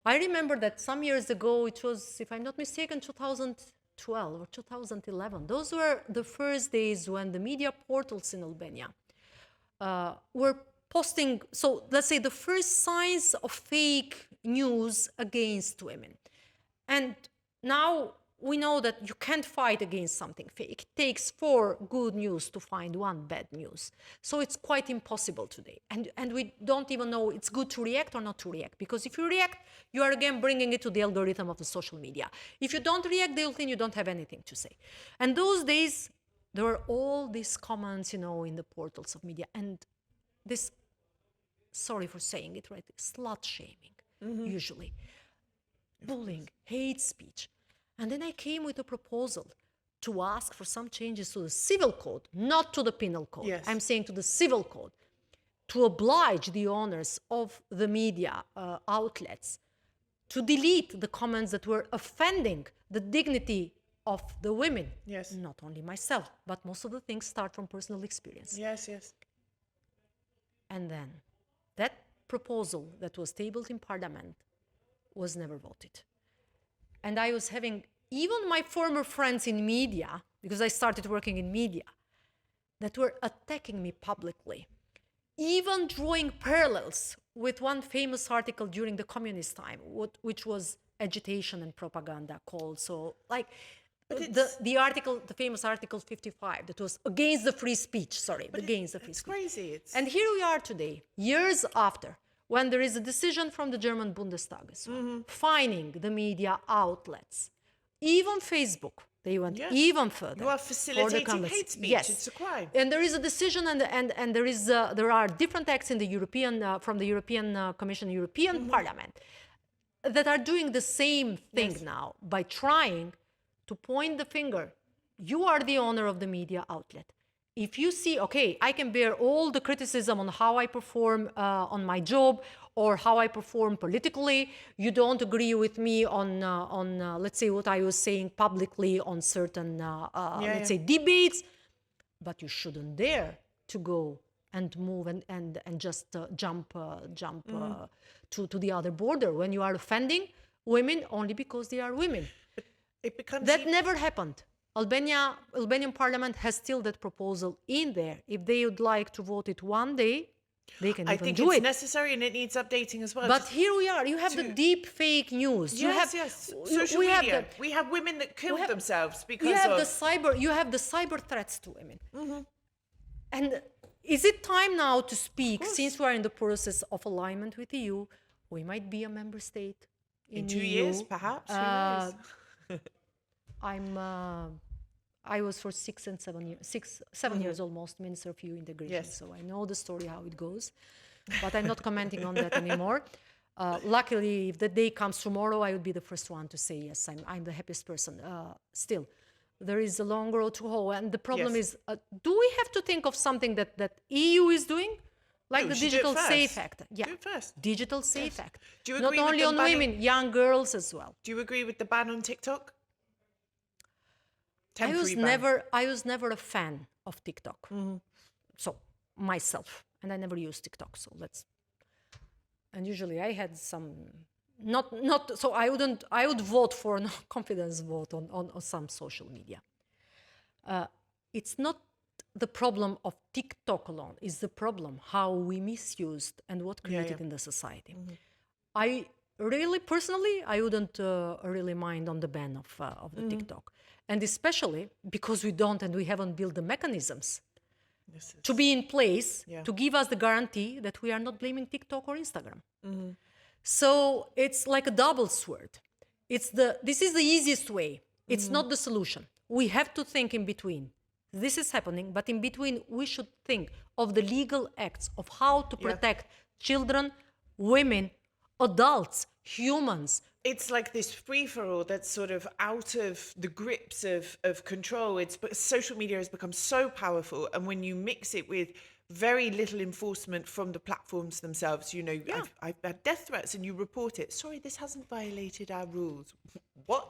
I remember that some years ago, it was, if I'm not mistaken, 2012 or 2011. Those were the first days when the media portals in Albania were posting, so let's say the first signs of fake news against women. And now we know that you can't fight against something fake. It takes 4 good news to find 1 bad news. So it's quite impossible today. And we don't even know it's good to react or not to react. Because if you react, you are again bringing it to the algorithm of the social media. If you don't react, they'll think you don't have anything to say. And those days, there were all these comments, in the portals of media. And this, sorry for saying it, right, slut shaming, usually. Bullying, hate speech. And then I came with a proposal to ask for some changes to the civil code, not to the penal code. Yes. I'm saying to the civil code, to oblige the owners of the media outlets to delete the comments that were offending the dignity of the women. Yes. Not only myself, but most of the things start from personal experience. Yes, yes. And then that proposal that was tabled in Parliament was never voted. And I was having even my former friends in media, because I started working in media, that were attacking me publicly, even drawing parallels with one famous article during the communist time, which was agitation and propaganda called. So, like, the article, the famous article 55, that was against the free speech, against the free speech. It's crazy. And here we are today, years after, when there is a decision from the German Bundestag as well, fining the media outlets, even Facebook. They went even further. You are facilitating hate speech. Yes. It's a crime. And there is a decision, and there are different acts in the European from the European Commission, European Parliament, that are doing the same thing now by trying to point the finger. You are the owner of the media outlet. If you see, okay, I can bear all the criticism on how I perform on my job or how I perform politically. You don't agree with me on let's say, what I was saying publicly on certain, let's say, debates, but you shouldn't dare to go and move and just jump to the other border when you are offending women only because they are women. But it becomes that never happened. Albanian parliament has still that proposal in there. If they would like to vote it one day, they can even do it. I think it's necessary and it needs updating as well. But here we are. You have the deep fake news. Yes. Social media. We have women that killed themselves because you have the cyber threats to women. And is it time now to speak, since we are in the process of alignment with EU, we might be a member state in 2 EU. years, perhaps. Who knows? I was for 6 and 7 years, 7 years almost, Minister of EU Integration. Yes. So I know the story, how it goes, but I'm not commenting on that anymore. Luckily, if the day comes tomorrow, I would be the first one to say, yes, I'm the happiest person. Still, there is a long road to hoe. And the problem is, do we have to think of something that EU is doing? Like the Digital Safe Act. Yeah, do it first. Digital Safe Act. Do you Not agree only with on women, young girls as well. Do you agree with the ban on TikTok? I was never a fan of TikTok. So myself, and I never used TikTok. So and usually I had some, so I would vote for a confidence vote on some social media. It's not the problem of TikTok alone, it's the problem how we misused and what created in the society. I really, personally, I wouldn't really mind on the ban of the TikTok. And especially because we haven't built the mechanisms to be in place to give us the guarantee that we are not blaming TikTok or Instagram. So it's like a double sword. This is the easiest way. It's not the solution. We have to think in between. This is happening, but in between, we should think of the legal acts of how to protect children, women, adults, humans. It's like this free-for-all that's sort of out of the grips of control. Social media has become so powerful, and when you mix it with very little enforcement from the platforms themselves, I've had death threats and you report it. Sorry, this hasn't violated our rules. What?